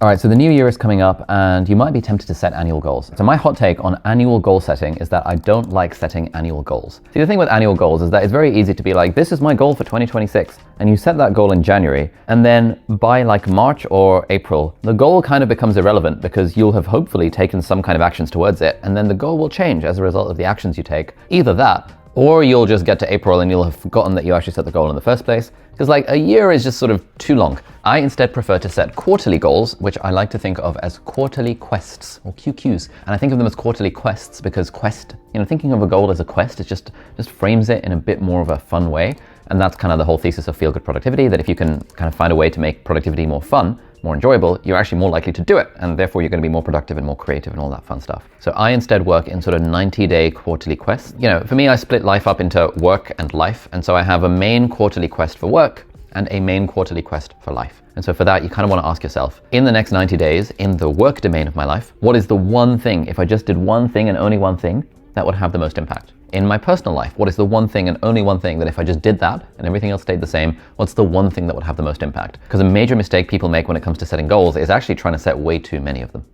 All right, so the new year is coming up and you might be tempted to set annual goals. So my hot take on annual goal setting is that I don't like setting annual goals. See, the thing with annual goals is that it's very easy to be like, this is my goal for 2026. And you set that goal in January, and then by like March or April, the goal kind of becomes irrelevant because you'll have hopefully taken some kind of actions towards it, and then the goal will change as a result of the actions you take. Either that, or you'll just get to April and you'll have forgotten that you actually set the goal in the first place. Because like a year is just sort of too long. I instead prefer to set quarterly goals, which I like to think of as quarterly quests or QQs. And I think of them as quarterly quests because quest, thinking of a goal as a quest, it just frames it in a bit more of a fun way. And that's kind of the whole thesis of feel-good productivity, that if you can kind of find a way to make productivity more fun, more enjoyable, you're actually more likely to do it. And therefore you're going to be more productive and more creative and all that fun stuff. So I instead work in sort of 90-day quarterly quests. For me, I split life up into work and life. And so I have a main quarterly quest for work and a main quarterly quest for life. And so for that, you kind of want to ask yourself, in the next 90 days, in the work domain of my life, what is the one thing, if I just did one thing and only one thing, that would have the most impact? In my personal life, what is the one thing and only one thing that if I just did that and everything else stayed the same, what's the one thing that would have the most impact? Because a major mistake people make when it comes to setting goals is actually trying to set way too many of them.